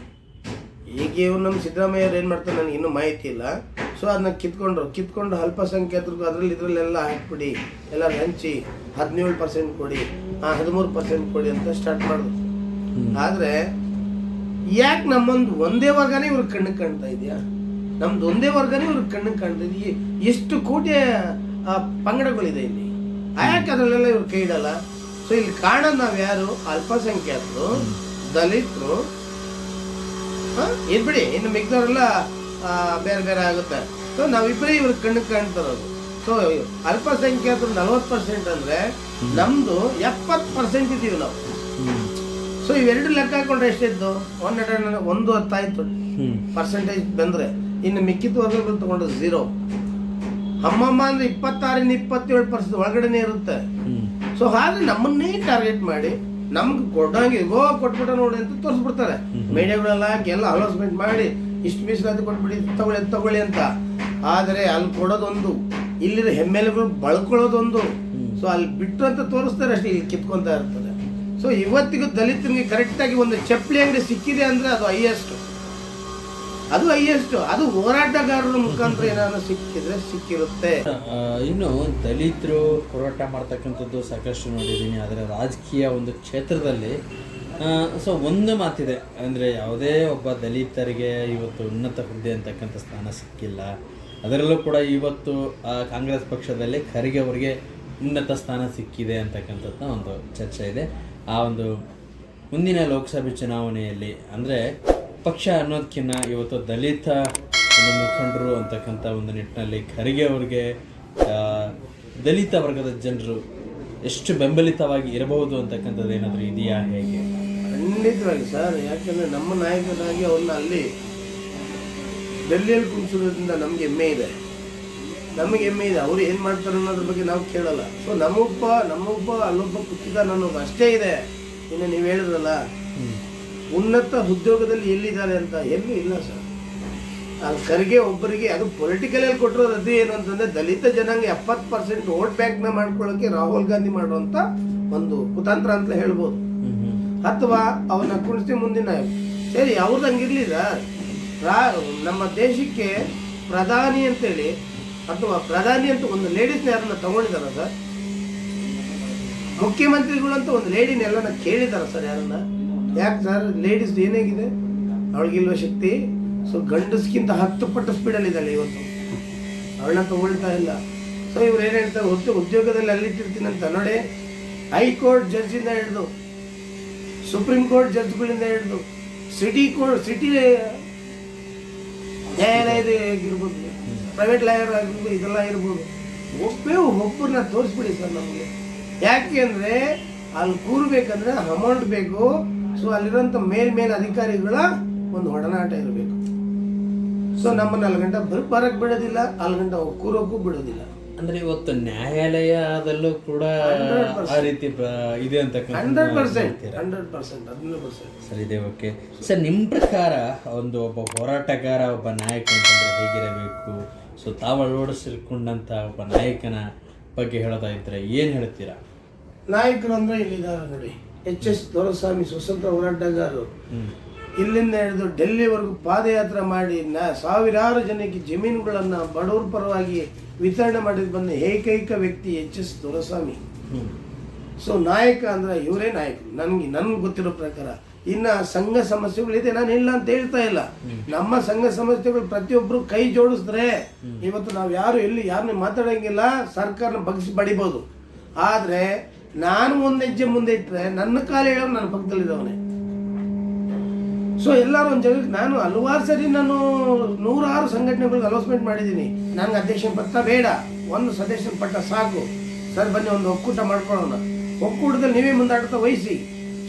ಈಗ ಇವ್ರು ನಮ್ಮ ಸಿದ್ದರಾಮಯ್ಯ ಅವ್ರು ಏನು ಮಾಡ್ತಾರೆ ನನಗೆ ಇನ್ನೂ ಮಾಹಿತಿ ಇಲ್ಲ. ಸೊ ಅದನ್ನ ಕಿತ್ಕೊಂಡು ಅಲ್ಪಸಂಖ್ಯಾತರಿಗೂ ಇದರಲ್ಲೆಲ್ಲ ಹಾಕ್ಬಿಡಿ, ಎಲ್ಲ ಹಂಚಿ 17% ಕೊಡಿ, 13% ಕೊಡಿ ಅಂತ ಸ್ಟಾರ್ಟ್ ಮಾಡಿದ್ರು. ಆದರೆ ಯಾಕೆ ನಮ್ಮೊಂದು ಒಂದೇ ವರ್ಗನೇ ಇವ್ರಿಗೆ ಕಣ್ಣಿಗೆ ಕಾಣ್ತಾ ಇದೆಯಾ? ನಮ್ದು ಒಂದೇ ವರ್ಗನೇ ಇವ್ರಿಗೆ ಕಣ್ಣಿಗೆ ಕಾಣ್ತಾ ಇದೆಯಾ? ಎಷ್ಟು ಕೋಟಿ ಪಂಗಡಗಳಿದೆ ಇಲ್ಲಿ, ಯಾಕೆ ಅದರಲ್ಲೆಲ್ಲ ಇವ್ರು ಕೈ ಇಡಲ್ಲ? ಸೊ ಇಲ್ಲಿ ಕಾಣೋದು ನಾವು ಯಾರು? ಅಲ್ಪಸಂಖ್ಯಾತರು, ದಲಿತರು, ಇದ್ಬಿಡಿ, ಇನ್ನು ಮಿಕ್ದವರೆಲ್ಲ ಬೇರೆ ಬೇರೆ ಆಗುತ್ತೆ. ಸೊ ನಾವಿಬ್ಬರೇ ಇವ್ರಿಗೆ ಕಣ್ಣಿಗೆ ಕಾಣ್ತಾರೋದು. ಸೊ ಅಲ್ಪಸಂಖ್ಯಾತರು 40% ಅಂದರೆ ನಮ್ದು 70% ಇದ್ದೀವಿ ನಾವು. ಸೊ ಇವೆರಡು ಲೆಕ್ಕ ಹಾಕೊಂಡ್ರೆ ಎಷ್ಟಿದ್ದು? 110 ಆಯ್ತು ಪರ್ಸೆಂಟೇಜ್ ಬಂದರೆ. ಇನ್ನು ಮಿಕ್ಕಿದ ವರ್ಗಗಳು ತಗೊಂಡ್ರೆ 0. ಅಮ್ಮಮ್ಮ ಅಂದ್ರೆ 26-27% ಒಳಗಡೆನೆ ಇರುತ್ತೆ. ಸೊ ಹಾಗೆ ನಮ್ಮನ್ನೇ ಟಾರ್ಗೆಟ್ ಮಾಡಿ ನಮ್ಗೆ ಕೊಟ್ಟಂಗೆ ಕೊಟ್ಬಿಟ್ಟ ನೋಡಿ ಅಂತ ತೋರಿಸ್ಬಿಡ್ತಾರೆ. ಮೀಡಿಯಾಗಳೆಲ್ಲ ಹಾಕಿ ಎಲ್ಲ ಅನೌನ್ಸ್ಮೆಂಟ್ ಮಾಡಿ ಇಷ್ಟು ಮೀಸಲಾತಿ ಕೊಟ್ಬಿಡಿ, ತಗೊಳ್ಳಿ ಅಂತ. ಆದರೆ ಅಲ್ಲಿ ಕೊಡೋದೊಂದು, ಇಲ್ಲಿರೋ ಹೆಮ್ಮೆಲೆಗಳು ಬಳ್ಕೊಳ್ಳೋದೊಂದು. ಸೊ ಅಲ್ಲಿ ಬಿಟ್ಟು ಅಂತ ತೋರಿಸ್ತಾರೆ ಅಷ್ಟೇ, ಇಲ್ಲಿ ಕಿತ್ಕೊಂತ ಇರ್ತಾರೆ. ಸೊ ಇವತ್ತಿಗೂ ದಲಿತರಿಗೆ ಕರೆಕ್ಟಾಗಿ ಒಂದು ಚಪ್ಪಲಿ ಅಂಗಡಿ ಸಿಕ್ಕಿದೆ ಅಂದರೆ ಅದು ಹೈಯೆಸ್ಟ್. ಅದು ಹೋರಾಟಗಾರರ ಮುಖಾಂತರ ಏನಾದ್ರು ಸಿಕ್ಕಿರುತ್ತೆ. ಇನ್ನು ದಲಿತರು ಹೋರಾಟ ಮಾಡ್ತಕ್ಕಂಥದ್ದು ಸಾಕಷ್ಟು ನೋಡಿದ್ದೀನಿ, ಆದರೆ ರಾಜಕೀಯ ಒಂದು ಕ್ಷೇತ್ರದಲ್ಲಿ ಸೊ ಒಂದು ಮಾತಿದೆ ಅಂದರೆ, ಯಾವುದೇ ಒಬ್ಬ ದಲಿತರಿಗೆ ಇವತ್ತು ಉನ್ನತ ಹುದ್ದೆ ಅಂತಕ್ಕಂಥ ಸ್ಥಾನ ಸಿಕ್ಕಿಲ್ಲ. ಅದರಲ್ಲೂ ಕೂಡ ಇವತ್ತು ಕಾಂಗ್ರೆಸ್ ಪಕ್ಷದಲ್ಲಿ ಖರ್ಗೆ ಅವರಿಗೆ ಉನ್ನತ ಸ್ಥಾನ ಸಿಕ್ಕಿದೆ ಅಂತಕ್ಕಂಥದ್ದು ಒಂದು ಚರ್ಚೆ ಇದೆ. ಆ ಒಂದು ಮುಂದಿನ ಲೋಕಸಭೆ ಚುನಾವಣೆಯಲ್ಲಿ ಅಂದರೆ ಪಕ್ಷ ಅನ್ನೋದಕ್ಕಿಂತ ಇವತ್ತು ದಲಿತ ಒಂದು ಮುಖಂಡರು ಅಂತಕ್ಕಂಥ ಒಂದು ನಿಟ್ಟಿನಲ್ಲಿ ಖರ್ಗೆ ಅವ್ರಿಗೆ ದಲಿತ ವರ್ಗದ ಜನರು ಎಷ್ಟು ಬೆಂಬಲಿತವಾಗಿ ಇರಬಹುದು ಅಂತಕ್ಕಂಥದ್ದು ಏನಾದರೂ ಇದೆಯಾ, ಹೇಗೆ? ಖಂಡಿತವಾಗಿ ಸರ್, ಯಾಕೆಂದರೆ ನಮ್ಮ ನಾಯಕರಾಗಿ ಅವ್ರನ್ನ ಅಲ್ಲಿ ಡೆಲ್ಲಿಯಲ್ಲಿ ಕೂರಿಸೋದ್ರಿಂದ ನಮ್ಗೆ ಹೆಮ್ಮೆ ಇದೆ. ಅವ್ರು ಏನು ಮಾಡ್ತಾರೆ ಅನ್ನೋದ್ರ ಬಗ್ಗೆ ನಾವು ಕೇಳಲ್ಲ. ಸೊ ನಮ್ಮೊಬ್ಬ ಅಲ್ಲೊಬ್ಬ ಕೂತಿದ್ದಾನೆ ಅನ್ನೋದು ಅಷ್ಟೇ ಇದೆ. ಇನ್ನು ನೀವು ಹೇಳಿದ್ರಲ್ಲ ಉನ್ನತ ಉದ್ಯೋಗದಲ್ಲಿ ಎಲ್ಲಿದ್ದಾರೆ ಅಂತ, ಎಲ್ಲೂ ಇಲ್ಲ ಸರ್. ಅಲ್ಲಿ ಖರ್ಗೆ ಒಬ್ಬರಿಗೆ ಅದು ಪೊಲಿಟಿಕಲಲ್ಲಿ ಕೊಟ್ಟಿರೋದು ಅದು ಏನು ಅಂತಂದರೆ, ದಲಿತ ಜನಾಂಗ 70% ವೋಟ್ ಬ್ಯಾಂಕ್ನ ಮಾಡ್ಕೊಳ್ಳೋಕ್ಕೆ ರಾಹುಲ್ ಗಾಂಧಿ ಮಾಡುವಂಥ ಒಂದು ಕುತಂತ್ರ ಅಂತ ಹೇಳ್ಬೋದು. ಅಥವಾ ಅವನ್ನ ಕುಣಿಸಿ ಮುಂದಿನ ಸರಿ ಅವ್ರದ್ದು ಹಂಗಿರ್ಲಿಲ್ಲ. ನಮ್ಮ ದೇಶಕ್ಕೆ ಪ್ರಧಾನಿ ಅಂತೇಳಿ ಅಥವಾ ಪ್ರಧಾನಿ ಅಂತ ಒಂದು ಲೇಡೀಸ್ನ ಯಾರನ್ನ ತಗೊಂಡಿದಾರ ಸರ್? ಮುಖ್ಯಮಂತ್ರಿಗಳು ಅಂತ ಒಂದು ಲೇಡಿನ ಎಲ್ಲನ ಕೇಳಿದಾರ ಸರ್ ಯಾರನ್ನ? ಯಾಕೆ ಸರ್? ಲೇಡೀಸ್ ಏನಾಗಿದೆ, ಅವಳಿಗಿಲ್ವ ಶಕ್ತಿ? ಸೊ ಗಂಡಸ್ಗಿಂತ 10 ಪಟ್ಟು ಸ್ಪೀಡಲ್ಲಿ ಇದ್ದಾಳೆ ಇವತ್ತು, ಅವಳನ್ನ ತಗೊಳ್ತಾ ಇಲ್ಲ. ಸೊ ಇವ್ರು ಏನು ಹೇಳ್ತಾರೆ, ಉದ್ಯೋಗದಲ್ಲಿ ಅಲ್ಲಿಟ್ಟಿರ್ತೀನಿ ಅಂತ ನೋಡಿ. ಹೈಕೋರ್ಟ್ ಜಡ್ಜಿಂದ ಹಿಡಿದು ಸುಪ್ರೀಂ ಕೋರ್ಟ್ ಜಡ್ಜ್ಗಳಿಂದ ಹಿಡಿದು ಸಿಟಿ ನ್ಯಾಯಾಲಯದ ಇರ್ಬೋದು, ಪ್ರೈವೇಟ್ ಲಾಯರ್ ಆಗಿರ್ಬೋದು, ಇದೆಲ್ಲ ಇರ್ಬೋದು. ಒಬ್ಬರನ್ನ ತೋರಿಸ್ಬಿಡಿ ಸರ್ ನಮಗೆ. ಯಾಕೆ ಅಂದರೆ ಅಲ್ಲಿ ಕೂರ್ಬೇಕಂದ್ರೆ ಅಮೌಂಟ್ ಬೇಕು. ಸೊ ಅಲ್ಲಿರೋಂಥ ಮೇಲ್ ಅಧಿಕಾರಿಗಳ ಒಂದು ಒಡನಾಟ ಇರಬೇಕು. ಸೊ ನಮ್ಮ 4 ಗಂಟೆ ಬರಕ್ಕೆ ಬಿಡೋದಿಲ್ಲ, 4 ಗಂಟೆ ಕೂರೋಕ್ಕೂ ಬಿಡೋದಿಲ್ಲ. ಅಂದ್ರೆ ಇವತ್ತು ನ್ಯಾಯಾಲಯದಲ್ಲೂ ಕೂಡ ಆ ರೀತಿ ಇದೆ ಅಂತ 100% ಸರ್ ಇದೆ. ಓಕೆ ಸರ್, ನಿಮ್ಮ ಪ್ರಕಾರ ಒಬ್ಬ ಹೋರಾಟಗಾರ, ಒಬ್ಬ ನಾಯಕ ಅಂತಂದ್ರೆ ಹೇಗಿರಬೇಕು? ಸೊ ತಾವು ಅಳವಡಿಸಿಕೊಂಡಂತ ಒಬ್ಬ ನಾಯಕನ ಬಗ್ಗೆ ಹೇಳೋದಾದ್ರೆ ಏನು ಹೇಳ್ತೀರಾ? ನಾಯಕರು ಅಂದ್ರೆ ಇಲ್ಲಿದ್ದಾರೆ ನೋಡಿ, HS ದೊರೆಸ್ವಾಮಿ ಸ್ವತಂತ್ರ ಹೋರಾಟಗಾರರು. ಇಲ್ಲಿಂದ ಹಿಡಿದು ಡೆಲ್ಲಿವರೆಗೂ ಪಾದಯಾತ್ರೆ ಮಾಡಿ ಸಾವಿರಾರು ಜನಕ್ಕೆ ಜಮೀನುಗಳನ್ನು ಬಡವರ ಪರವಾಗಿ ವಿತರಣೆ ಮಾಡಿದ ಬಂದ ಏಕೈಕ ವ್ಯಕ್ತಿ HS ದೊರೆಸ್ವಾಮಿ. ಸೊ ನಾಯಕ ಅಂದ್ರೆ ಇವರೇ ನಾಯಕರು ನನ್ಗೆ ಗೊತ್ತಿರೋ ಪ್ರಕಾರ. ಇನ್ನು ಸಂಘ ಸಮಸ್ಯೆಗಳಿದೆ, ನಾನು ಇಲ್ಲ ಅಂತ ಹೇಳ್ತಾ ಇಲ್ಲ. ನಮ್ಮ ಸಂಘ ಸಮಸ್ಯೆಗಳು ಪ್ರತಿಯೊಬ್ಬರು ಕೈ ಜೋಡಿಸಿದ್ರೆ ಇವತ್ತು ನಾವು ಯಾರನ್ನ ಮಾತಾಡಂಗಿಲ್ಲ, ಸರ್ಕಾರನ ಬಗ್ಗಿಸಿ ಬಡಿಬೋದು. ಆದರೆ ನಾನು ಒಂದು ಹೆಜ್ಜೆ ಮುಂದೆ ಇಟ್ಟರೆ ನನ್ನ ಕಾಲು ಹೇಳೋ ನನ್ನ ಪಕ್ಕದಲ್ಲಿದ್ದವನೇ. ಸೊ ಎಲ್ಲರೂ ಒಂದು ಜಾಗಕ್ಕೆ ನಾನು ಹಲವಾರು ಸರಿ ನಾನು 106 ಸಂಘಟನೆಗಳಿಗೆ ಅಲೌನ್ಸ್ಮೆಂಟ್ ಮಾಡಿದ್ದೀನಿ. ನನಗೆ ಅಧ್ಯಕ್ಷನ ಪತ್ರ ಬೇಡ, ಒಂದು ಸದಸ್ಯನ ಪಟ್ಟ ಸಾಕು ಸರ್, ಬನ್ನಿ ಒಂದು ಒಕ್ಕೂಟ ಮಾಡ್ಕೊಳ್ಳೋಣ. ಒಕ್ಕೂಟದಲ್ಲಿ ನೀವೇ ಮುಂದಾಡ್ತಾ ವಹಿಸಿ.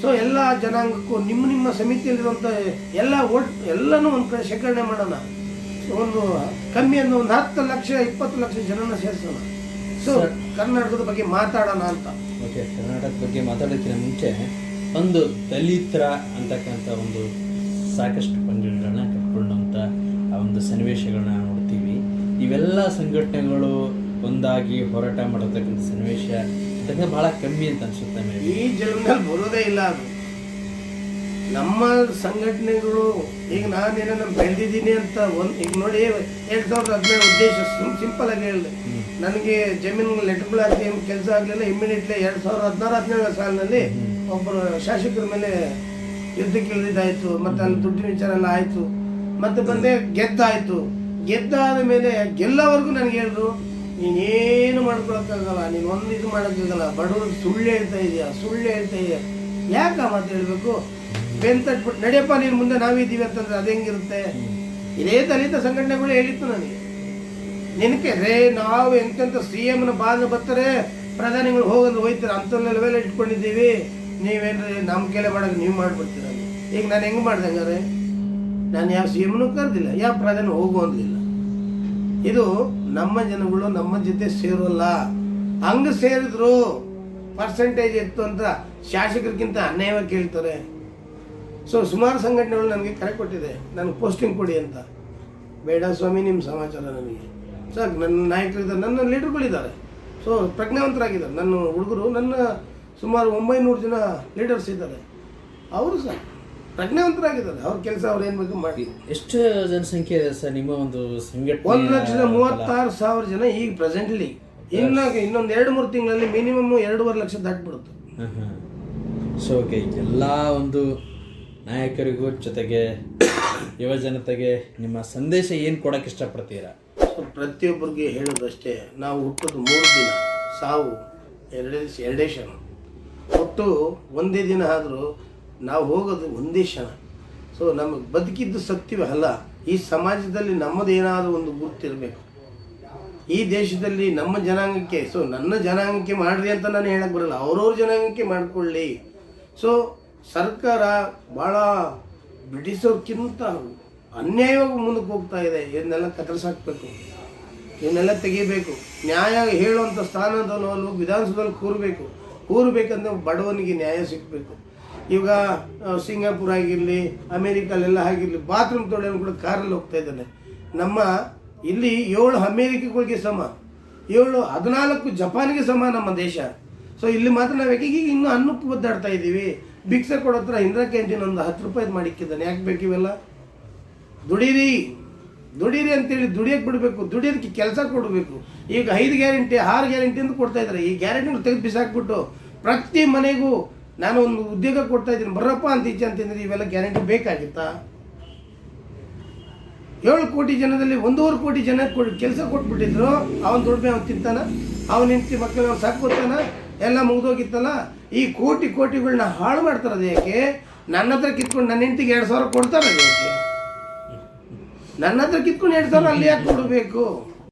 ಸೊ ಎಲ್ಲ ಜನಾಂಗಕ್ಕೂ ನಿಮ್ಮ ಸಮಿತಿಯಲ್ಲಿರುವಂಥ ಎಲ್ಲನೂ ಒಂದು ಕಡೆ ಶೇಖರಣೆ ಮಾಡೋಣ. ಒಂದು ಕಮ್ಮಿ ಅಂದ್ರೆ ಒಂದು 10 ಲಕ್ಷ 20 ಲಕ್ಷ ಜನನ ಸೇರಿಸೋಣ. ಸೊ ಕರ್ನಾಟಕದ ಬಗ್ಗೆ ಮಾತಾಡೋಣ ಅಂತ. ಓಕೆ, ಕರ್ನಾಟಕದ ಬಗ್ಗೆ ಮಾತಾಡೋಕ್ಕಿಂತ ಮುಂಚೆ ಒಂದು ದಲಿತರ ಅಂತಕ್ಕಂಥ ಒಂದು ಸಾಕಷ್ಟು ಪಂಗಡಗಳನ್ನ ಕಟ್ಕೊಂಡಂಥ ಆ ಒಂದು ಸನ್ನಿವೇಶಗಳನ್ನ ನೋಡ್ತೀವಿ. ಇವೆಲ್ಲ ಸಂಘಟನೆಗಳು ಒಂದಾಗಿ ಹೋರಾಟ ಮಾಡತಕ್ಕಂಥ ಸನ್ನಿವೇಶ ಬಹಳ ಕಮ್ಮಿ ಅಂತ ಅನ್ಸುತ್ತೆ. ಈ ಜನ್ಮದಲ್ಲಿ ಬರೋದೇ ಇಲ್ಲ ಅದು. ನಮ್ಮ ಸಂಘಟನೆಗಳು ಈಗ ನಾನೇನ ಬೆಳೆದಿದ್ದೀನಿ ಅಂತ ಈಗ ನೋಡಿ 2017 ಉದ್ದೇಶ ಸಿಂಪಲ್ ಆಗಿ ಹೇಳಿದೆ. ನನಗೆ ಜಮೀನು ಲೆಟರ್ ಹಾಕಿ ಕೆಲಸ ಆಗಲಿಲ್ಲ. ಇಮಿಡಿಯೇಟ್ಲಿ 2016-17 ಸಾಲಿನಲ್ಲಿ ಒಬ್ಬರು ಶಾಸಕರ ಮೇಲೆ ಯುದ್ಧಕ್ಕೆ ಇಳಿದಾಯ್ತು. ಮತ್ತೆ ಅಲ್ಲಿ ದುಡ್ಡಿನ ವಿಚಾರ ಎಲ್ಲ ಆಯ್ತು. ಮತ್ತೆ ಬಂದೆ ಗೆದ್ದಾದ ಮೇಲೆ ಗೆಲ್ಲವರೆಗೂ ನನಗೆ ಹೇಳಿದ್ರು, ನೀನೇನು ಮಾಡ್ಕೊಳಕ್ಕಾಗಲ್ಲ, ನೀನು ಒಂದು ಇದು ಮಾಡೋಕ್ಕಾಗಲ್ಲ, ಬಡವ್ರಿಗೆ ಸುಳ್ಳು ಹೇಳ್ತಾ ಇದೆಯಾ. ಯಾಕೆ ಮಾತು ಹೇಳ್ಬೇಕು? ಬೆಂತಟ್ಬಿಟ್ಟು ನಡೆಯಪ್ಪ ನೀನು ಮುಂದೆ ನಾವಿದ್ದೀವಿ ಅಂತಂದ್ರೆ ಅದು ಹೆಂಗಿರುತ್ತೆ? ಇದೇ ದಲಿತ ಸಂಘಟನೆಗಳು ಹೇಳಿತ್ತು ನನಗೆ. ನಿನಗೆ ನಾವು ಎಂತೆಂಥ CMನ ಬಾಗಿಲು ಬರ್ತಾರೆ, ಪ್ರಧಾನಿಗಳು ಹೋಗೋದು ಹೋಯ್ತಾರೆ, ಅಂಥವ್ರ ಲೆವೆಲ್ ಇಟ್ಕೊಂಡಿದ್ದೀವಿ, ನೀವೇನ್ರಿ ನಮ್ಮ ಕೆಲೆ ಮಾಡೋಕೆ ನೀವು ಮಾಡ್ಬಿಡ್ತೀರ. ಈಗ ನಾನು ಹೆಂಗೆ ಮಾಡ್ದಂಗಾರೆ? ನಾನು ಯಾವ CMನೂ ಕರೆದಿಲ್ಲ, ಯಾವ ಪ್ರಧಾನಿ ಹೋಗು ಅಂದಿಲ್ಲ. ಇದು ನಮ್ಮ ಜನಗಳು ನಮ್ಮ ಜೊತೆ ಸೇರೋಲ್ಲ. ಹಂಗೆ ಸೇರಿದ್ರು ಪರ್ಸೆಂಟೇಜ್ ಇತ್ತು ಅಂತ ಶಾಸಕರಿಗಿಂತ ಅನ್ಯಾಯವಾಗಿ ಕೇಳ್ತಾರೆ. ಸೊ ಸುಮಾರು ಸಂಘಟನೆಗಳು ನನಗೆ ಕರೆ ಕೊಟ್ಟಿದೆ, ನನಗೆ ಪೋಸ್ಟಿಂಗ್ ಕೊಡಿ ಅಂತ. ಬೇಡ ಸ್ವಾಮಿ, ನಿಮ್ಮ ಸಮಾಚಾರ ನನಗೆ ಸಾಕು. ನನ್ನ ನಾಯಕರಿದ್ದಾರೆ, ನನ್ನ ಲೀಡರ್ಗಳಿದ್ದಾರೆ, ಸೊ ಪ್ರಜ್ಞಾವಂತರಾಗಿದ್ದಾರೆ ನನ್ನ ಹುಡುಗರು. ನನ್ನ ಸುಮಾರು 900 ಜನ ಲೀಡರ್ಸ್ ಇದ್ದಾರೆ, ಅವರು ಸಹ ಪ್ರಜ್ಞಾವಂತರಾಗಿದ್ದಾರೆ. ಅವ್ರ ಕೆಲಸ ಅವ್ರು ಏನು ಬೇಕು ಮಾಡಿ. ಎಷ್ಟು ಜನಸಂಖ್ಯೆ ಇದೆ ಸರ್ ನಿಮ್ಮ ಒಂದು ಸಂಘಟನೆ? 1,36,000 ಜನ ಈಗ ಪ್ರೆಸೆಂಟ್ಲಿ. ಇನ್ನೊಂದು 2-3 ತಿಂಗಳಲ್ಲಿ ಮಿನಿಮಮ್ 2.5 ಲಕ್ಷ ದಾಟ್ಬಿಡುತ್ತೆ. ಸೊ ಓಕೆ, ಎಲ್ಲ ಒಂದು ನಾಯಕರಿಗೂ ಜೊತೆಗೆ ಯುವ ಜನತೆಗೆ ನಿಮ್ಮ ಸಂದೇಶ ಏನು ಕೊಡೋಕೆ ಇಷ್ಟಪಡ್ತೀರಾ? ಪ್ರತಿಯೊಬ್ಬರಿಗೆ ಹೇಳೋದಷ್ಟೇ, ನಾವು ಹುಟ್ಟೋದು 3 ದಿನ, ಸಾವು 2 ಕ್ಷಣ. ಒಟ್ಟು ಒಂದೇ ದಿನ ಆದರೂ ನಾವು ಹೋಗೋದು ಒಂದೇ ಕ್ಷಣ. ಸೊ ನಮಗೆ ಬದುಕಿದ್ದು ಸತ್ಯವೇ ಅಲ್ಲ. ಈ ಸಮಾಜದಲ್ಲಿ ನಮ್ಮದೇನಾದರೂ ಒಂದು ಗುರುತಿರಬೇಕು. ಈ ದೇಶದಲ್ಲಿ ನಮ್ಮ ಜನಾಂಗಕ್ಕೆ, ಸೊ ನನ್ನ ಜನಾಂಗಕ್ಕೆ ಮಾಡ್ರಿ ಅಂತ ನಾನು ಹೇಳಕ್ಕೆ ಬರಲ್ಲ, ಅವ್ರವ್ರ ಜನಾಂಗಕ್ಕೆ ಮಾಡ್ಕೊಳ್ಳಿ. ಸೊ ಸರ್ಕಾರ ಭಾಳ ಬ್ರಿಟಿಷರ್ಕಿಂತ ಅನ್ಯಾಯವಾಗಿ ಮುಂದಕ್ಕೆ ಹೋಗ್ತಾ ಇದೆ. ಇದನ್ನೆಲ್ಲ ಕತ್ತರಿಸಾಕಬೇಕು, ಇವನ್ನೆಲ್ಲ ತೆಗಿಬೇಕು. ನ್ಯಾಯ ಹೇಳುವಂಥ ಸ್ಥಾನದಲ್ಲೂ ವಿಧಾನಸಭೆಯಲ್ಲಿ ಕೂರಬೇಕಂದ್ರೆ ಬಡವನಿಗೆ ನ್ಯಾಯ ಸಿಗಬೇಕು. ಈಗ ಸಿಂಗಾಪುರ್ ಆಗಿರಲಿ, ಅಮೇರಿಕಲ್ಲೆಲ್ಲ ಆಗಿರಲಿ, ಬಾತ್ರೂಮ್ ತೊಳೆಯೋನು ಕೂಡ ಕಾರಲ್ಲಿ ಹೋಗ್ತಾ ಇದ್ದಾನೆ. ನಮ್ಮ ಇಲ್ಲಿ 7 ಅಮೇರಿಕಗಳಿಗೆ ಸಮ, 14 ಜಪಾನಿಗೆ ಸಮ ನಮ್ಮ ದೇಶ. ಸೊ ಇಲ್ಲಿ ಮಾತ್ರ ನಾವು ಈಗ ಇನ್ನೂ ಅನ್ನಕ್ಕೆ ಒದ್ದಾಡ್ತಾ ಇದ್ದೀವಿ. ಭಿಕ್ಷೆ ಕೊಡೋ ಹತ್ರ ಇಂದಿರಾ ಕ್ಯಾಂಟೀನ್ ಒಂದು 10 ರೂಪಾಯಿದು ಮಾಡಿಕ್ಕಿದ್ದಾನೆ. ಯಾಕೆ ಬೇಕು ಇವೆಲ್ಲ? ದುಡೀರಿ ಅಂತೇಳಿ ದುಡಿಯೋಕೆ ಬಿಡಬೇಕು, ದುಡಿಯೋದಕ್ಕೆ ಕೆಲಸ ಕೊಡಬೇಕು. ಈಗ 5 ಗ್ಯಾರಂಟಿ 6 ಗ್ಯಾರಂಟಿ ಅಂತ ಕೊಡ್ತಾ ಇದ್ದಾರೆ. ಈ ಗ್ಯಾರಂಟಿಗಳು ತೆಗೆದು ಬಿಸಾಕ್ಬಿಟ್ಟು ಪ್ರತಿ ಮನೆಗೂ ನಾನು ಒಂದು ಉದ್ಯೋಗ ಕೊಡ್ತಾ ಇದ್ದೀನಿ ಬರ್ರಪ್ಪ ಅಂತ ಈಚೆ ಅಂತಂದ್ರೆ ಇವೆಲ್ಲ ಗ್ಯಾರಂಟಿ ಬೇಕಾಗಿತ್ತಾ? 7 ಕೋಟಿ ಜನದಲ್ಲಿ 1.5 ಕೋಟಿ ಜನ ಕೆಲಸ ಕೊಟ್ಬಿಟ್ಟಿದ್ರು. ಅವನು ದುಡಿಮೆ ಅವ್ನು ತಿಂತಾನ, ಅವನ ಹೆಂಡತಿ ಮಕ್ಕಳು ಅವ್ನು ಸಾಕೋತಾನ, ಎಲ್ಲ ಮುಗಿದೋಗಿತ್ತಲ್ಲ. ಈ ಕೋಟಿಗಳನ್ನ ಹಾಳು ಮಾಡ್ತಾರದು ಯಾಕೆ? ನನ್ನ ಹತ್ರ ಕಿತ್ಕೊಂಡು ನನ್ನ ಹೆಂಡತಿಗೆ 2,000 ಕೊಡ್ತಾರೆ ಯಾಕೆ? ನನ್ನ ಹತ್ರ ಕಿತ್ಕೊಂಡು 2,000 ಅಲ್ಲಿ ಯಾಕೆ ಕೊಡಬೇಕು?